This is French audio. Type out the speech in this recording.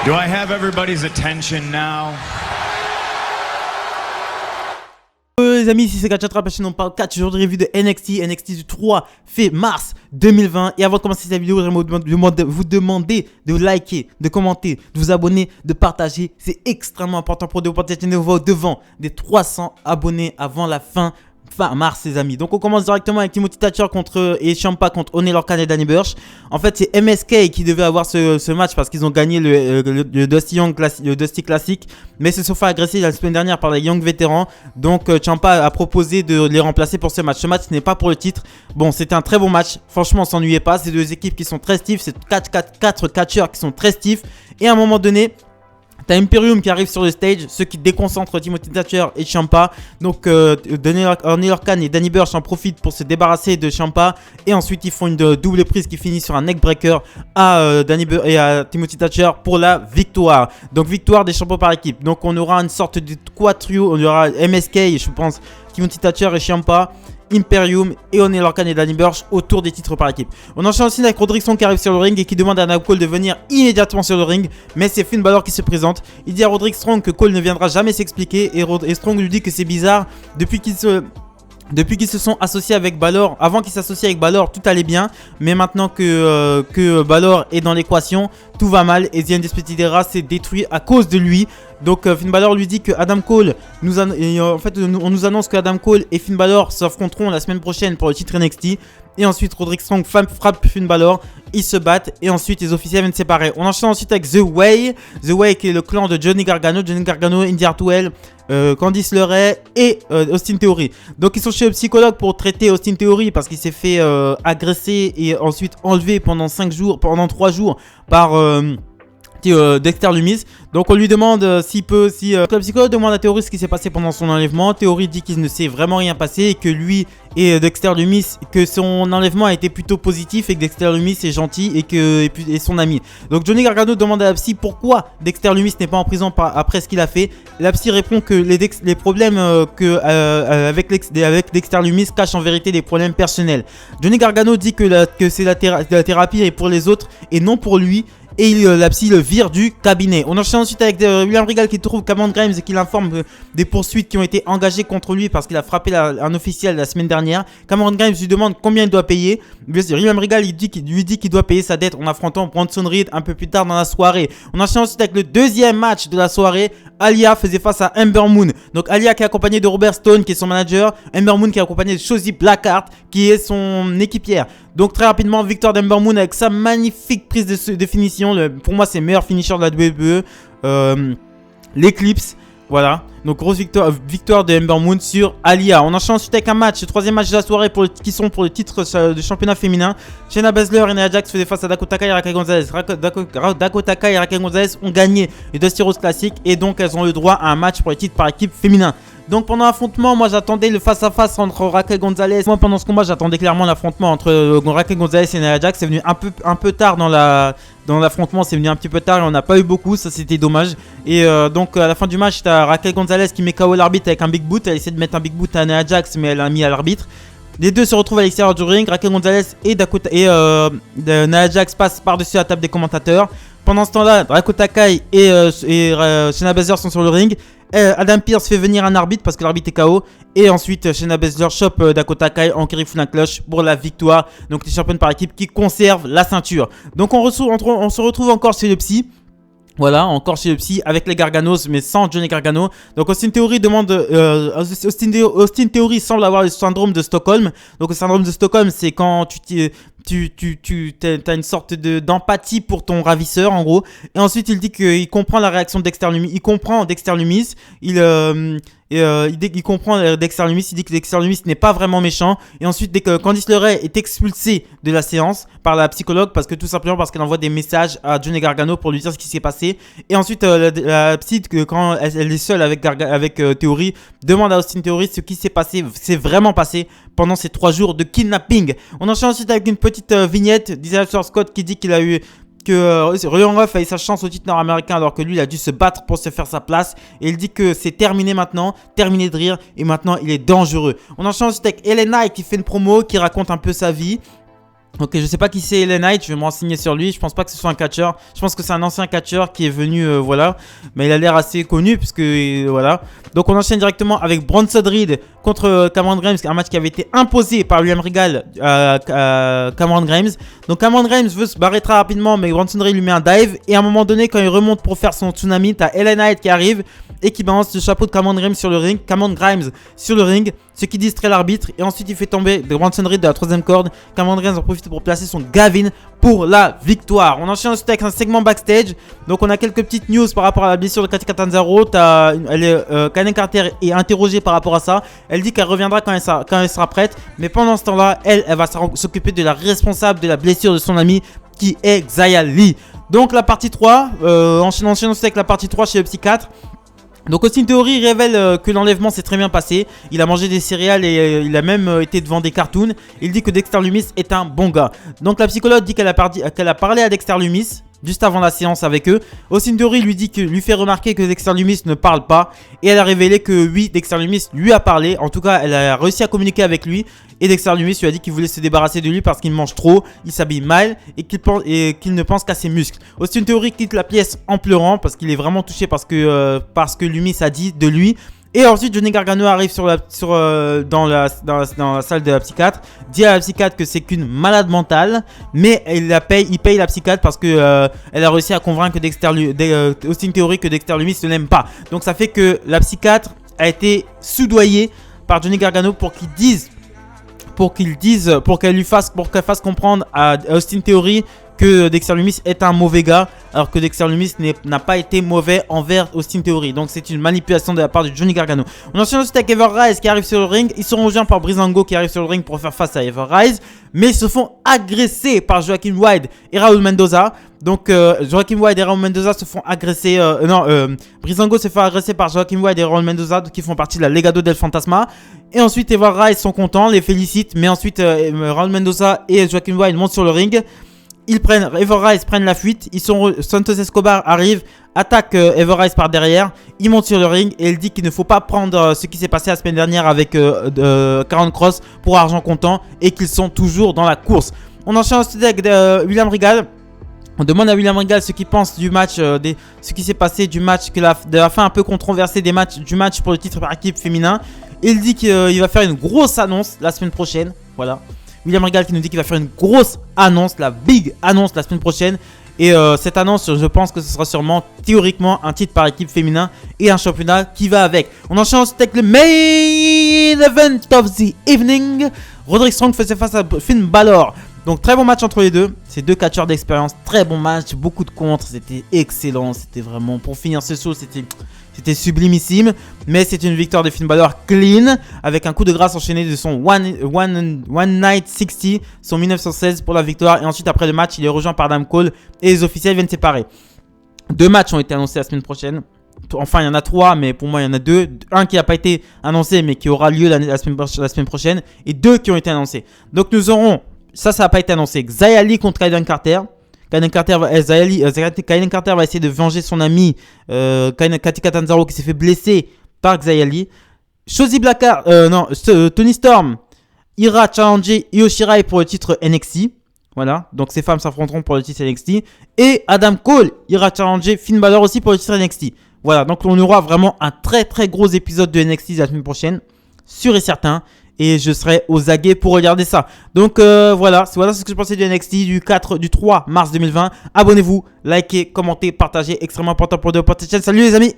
Do I have everybody's attention now? Les amis, ici c'est Gatchatrap, on parle 4 jours de revue de NXT du 3 mars 2020. Et avant de commencer cette vidéo, j'aimerais vous demander de liker, de commenter, de vous abonner, de partager. C'est extrêmement important pour cette chaîne devant des 300 abonnés avant la fin mars, les amis. Donc on commence directement avec Timothy Thatcher et Ciampa contre Oney Lorcan et Danny Burch. En fait, c'est MSK qui devait avoir ce match parce qu'ils ont gagné le Dusty Classic, mais se sont fait agresser la semaine dernière par les Young vétérans. Donc Ciampa a proposé de les remplacer pour ce match. Ce match n'est pas pour le titre. Bon, c'était un très bon match. Franchement, on s'ennuyait pas. C'est deux équipes qui sont très stiff. C'est 4 catcheurs qui sont très stiff. Et à un moment donné, t'as Imperium qui arrive sur le stage, ceux qui déconcentrent Timothy Thatcher et Ciampa. Donc Oney Lorcan et Danny Burch en profitent pour se débarrasser de Ciampa. Et ensuite ils font une double prise qui finit sur un neckbreaker à Danny Burch et à Timothy Thatcher pour la victoire. Donc victoire des champions par équipe. Donc on aura une sorte de quadrio. On aura MSK, je pense, Timothy Thatcher et Ciampa, Imperium et Oney Lorcan et Danny Burch autour des titres par équipe. On enchaîne aussi avec Roderick Strong qui arrive sur le ring et qui demande à Adam Cole de venir immédiatement sur le ring. Mais c'est Finn Balor qui se présente. Il dit à Roderick Strong que Cole ne viendra jamais s'expliquer et Strong lui dit que c'est bizarre depuis qu'ils se sont associés avec Balor. Avant qu'ils s'associent avec Balor, tout allait bien. Mais maintenant que Balor est dans l'équation, tout va mal. Et The Undisputed Era s'est détruit à cause de lui. Donc Finn Balor lui dit que Adam Cole on nous annonce que Adam Cole et Finn Balor s'affronteront la semaine prochaine pour le titre NXT. Et ensuite Roderick Strong frappe Finn Balor, ils se battent et ensuite les officiels viennent séparer. On enchaîne ensuite avec The Way qui est le clan de Johnny Gargano, Indy Hartwell, Candice LeRae et Austin Theory. Donc ils sont chez le psychologue pour traiter Austin Theory parce qu'il s'est fait agresser et ensuite enlever pendant 3 jours par Dexter Lumis. Donc on lui demande le psychologue demande à Theory ce qui s'est passé pendant son enlèvement. Theory dit qu'il ne s'est vraiment rien passé et que lui et Dexter Lumis, que son enlèvement a été plutôt positif et que Dexter Lumis est gentil et son ami. Donc Johnny Gargano demande à la psy pourquoi Dexter Lumis n'est pas en prison après ce qu'il a fait. La psy répond que les problèmes avec Dexter Lumis cachent en vérité des problèmes personnels. Johnny Gargano dit que c'est la thérapie est pour les autres et non pour lui. Et la psy le vire du cabinet. On enchaîne ensuite avec William Regal qui trouve Cameron Grimes et qui l'informe des poursuites qui ont été engagées contre lui parce qu'il a frappé un officiel la semaine dernière. Cameron Grimes lui demande combien il doit payer. William Regal lui dit qu'il doit payer sa dette en affrontant Bronson Reed un peu plus tard dans la soirée. On enchaîne ensuite avec le deuxième match de la soirée. Alia faisait face à Ember Moon. Donc Alia qui est accompagnée de Robert Stone qui est son manager. Ember Moon qui est accompagnée de Shotzi Blackheart qui est son équipière. Donc très rapidement, victoire d'Ember Moon avec sa magnifique prise de finition. Pour moi, c'est le meilleur finisher de la WWE. L'Eclipse. Voilà. Donc grosse victoire de Ember Moon sur Alia. On enchaîne ensuite avec un match, le troisième match de la soirée qui sont pour le titre de championnat féminin. Shayna Baszler et Nia Jax faisaient face à Dakota Kai et Raquel Gonzalez. Dakota Kai et Raquel Gonzalez ont gagné le Dusty Rhodes Classic et donc elles ont le droit à un match pour les titres par équipe féminin. Donc pendant l'affrontement, moi j'attendais le face-à-face entre Raquel Gonzalez. Moi pendant ce combat, j'attendais clairement l'affrontement entre Raquel Gonzalez et Nia Jax. C'est venu un peu tard dans l'affrontement, c'est venu un petit peu tard et on n'a pas eu beaucoup, ça c'était dommage. Et donc à la fin du match, t'as Raquel Gonzalez qui met KO l'arbitre avec un big boot. Elle essaie de mettre un big boot à Nia Jax, mais elle a mis à l'arbitre. Les deux se retrouvent à l'extérieur du ring. Raquel Gonzalez et Nia Jax passent par-dessus la table des commentateurs. Pendant ce temps-là, Dakota Kai et Shayna Baszler sont sur le ring. Adam Pearce fait venir un arbitre parce que l'arbitre est KO. Et ensuite, Shayna Baszler chope Dakota Kai en Kirifu la cloche pour la victoire. Donc les championnes par équipe qui conservent la ceinture. Donc on se retrouve encore chez le psy. Voilà, encore chez le psy avec les Garganos, mais sans Johnny Gargano. Donc Austin Theory Austin Theory semble avoir le syndrome de Stockholm. Donc le syndrome de Stockholm, c'est quand tu as une sorte d'empathie pour ton ravisseur en gros. Et ensuite il dit qu'il comprend la réaction de Dexter Lumis. Il comprend Dexter Lumis. Il comprend Dexter Lumis. Il dit que Dexter Lumis n'est pas vraiment méchant. Et ensuite dès que Candice LeRae est expulsée de la séance par la psychologue parce qu'elle envoie des messages à Johnny Gargano pour lui dire ce qui s'est passé. Et ensuite la psy, quand elle est seule avec Theory, demande à Austin Theory ce qui s'est vraiment passé pendant ces 3 jours de kidnapping. On enchaîne ensuite avec une petite vignette d'Isaiah Scott qui dit qu'il a eu que Royal Ruff a eu sa chance au titre nord-américain alors que lui il a dû se battre pour se faire sa place. Et il dit que c'est terminé maintenant, terminé de rire et maintenant il est dangereux. On enchaîne ensuite avec LA Knight qui fait une promo, qui raconte un peu sa vie. Ok, je sais pas qui c'est LA Knight, je vais me renseigner sur lui. Je pense pas que ce soit un catcheur. Je pense que c'est un ancien catcheur qui est venu, voilà. Mais il a l'air assez connu, puisque voilà. Donc on enchaîne directement avec Bronson Reed contre Cameron Grimes, un match qui avait été imposé par William Regal à Cameron Grimes. Donc Cameron Grimes veut se barrer très rapidement, mais Bronson Reed lui met un dive. Et à un moment donné, quand il remonte pour faire son tsunami, t'as LA Knight qui arrive et qui balance le chapeau de Cameron Grimes sur le ring. Cameron Grimes sur le ring, ce qui distrait l'arbitre. Et ensuite, il fait tomber Bronson Reed de la 3ème corde. Cameron Grimes en profite pour placer son Gavin pour la victoire. On enchaîne ensuite avec un segment backstage. Donc, on a quelques petites news par rapport à la blessure de Katy Catanzaro. Kaden Carter est interrogée par rapport à ça. Elle dit qu'elle reviendra quand elle sera prête. Mais pendant ce temps-là, elle va s'occuper de la responsable de la blessure de son ami qui est Xia Li. Donc, la partie 3. Enchaîne ensuite avec la partie 3 chez le psychiatre. Donc Austin Theory révèle que l'enlèvement s'est très bien passé. Il a mangé des céréales et il a même été devant des cartoons. Il dit que Dexter Lumis est un bon gars. Donc la psychologue dit qu'elle a parlé à Dexter Lumis juste avant la séance avec eux. Austin Theory lui fait remarquer que Dexter Lumis ne parle pas. Et elle a révélé que oui, Dexter Lumis lui a parlé. En tout cas, elle a réussi à communiquer avec lui. Et Dexter Lumis lui a dit qu'il voulait se débarrasser de lui parce qu'il mange trop, il s'habille mal et qu'il ne pense qu'à ses muscles. Austin Theory quitte la pièce en pleurant parce qu'il est vraiment touché parce que Lumis a dit de lui. Et ensuite, Johnny Gargano arrive dans la salle de la psychiatre, dit à la psychiatre que c'est qu'une malade mentale, mais il paye la psychiatre parce que elle a réussi à convaincre Austin Theory que Dexter Lumis ne l'aime pas. Donc ça fait que la psychiatre a été soudoyée par Johnny Gargano pour qu'elle fasse comprendre à Austin Theory que Dexter Lumis est un mauvais gars, alors que Dexter Lumis n'a pas été mauvais envers Austin Theory. Donc c'est une manipulation de la part de Johnny Gargano. On enchaîne ensuite avec Ever Rise qui arrive sur le ring. Ils sont rejoints par Breezango qui arrive sur le ring pour faire face à Ever Rise, mais ils se font agresser par Joaquin Wilde et Raul Mendoza. Donc Joaquin Wilde et Raul Mendoza se font agresser. Breezango se fait agresser par Joaquin Wilde et Raul Mendoza qui font partie de la Legado del Fantasma. Et ensuite Ever Rise sont contents, les félicitent, mais ensuite Raul Mendoza et Joaquin Wilde montent sur le ring. Ever Rise prennent la fuite. Santos Escobar arrive, attaque Ever Rise par derrière. Il monte sur le ring et il dit qu'il ne faut pas prendre ce qui s'est passé la semaine dernière avec Karrion Kross pour argent comptant et qu'ils sont toujours dans la course. On enchaîne ensuite avec William Regal. On demande à William Regal ce qu'il pense du match, ce qui s'est passé du match, de la fin un peu controversée du match pour le titre par équipe féminin. Il dit qu'il va faire une grosse annonce la semaine prochaine. Voilà. William Regal qui nous dit qu'il va faire une grosse annonce, la big annonce la semaine prochaine. Et cette annonce, je pense que ce sera sûrement théoriquement un titre par équipe féminin et un championnat qui va avec. On enchaîne ensuite avec le main event of the evening. Roderick Strong faisait face à Finn Balor. Donc très bon match entre les deux. C'est deux catcheurs d'expérience. Très bon match, beaucoup de contres. C'était excellent. C'était vraiment, pour finir ce show, c'était sublimissime. Mais c'est une victoire de Finn Balor clean, avec un coup de grâce enchaîné de son One Night 60, son 1916 pour la victoire. Et ensuite après le match, il est rejoint par Adam Cole et les officiels viennent séparer. Deux matchs ont été annoncés la semaine prochaine. Enfin, il y en a trois, mais pour moi, il y en a deux. Un qui n'a pas été annoncé, mais qui aura lieu la semaine prochaine. Et deux qui ont été annoncés. Donc nous aurons, ça n'a pas été annoncé, Xia Li contre Kaden Carter. Kaden Carter va essayer de venger son ami Katy Catanzaro qui s'est fait blesser par Xia Li. Shotzi Blackheart, Toni Storm ira challenger Io Shirai pour le titre NXT. Voilà, donc ces femmes s'affronteront pour le titre NXT. Et Adam Cole ira challenger Finn Balor aussi pour le titre NXT. Voilà, donc on aura vraiment un très très gros épisode de NXT la semaine prochaine, sûr et certain. Et je serai aux aguets pour regarder ça. Donc voilà ce que je pensais du NXT du 3 mars 2020. Abonnez-vous, likez, commentez, partagez. Extrêmement important pour de chaîne. Salut les amis!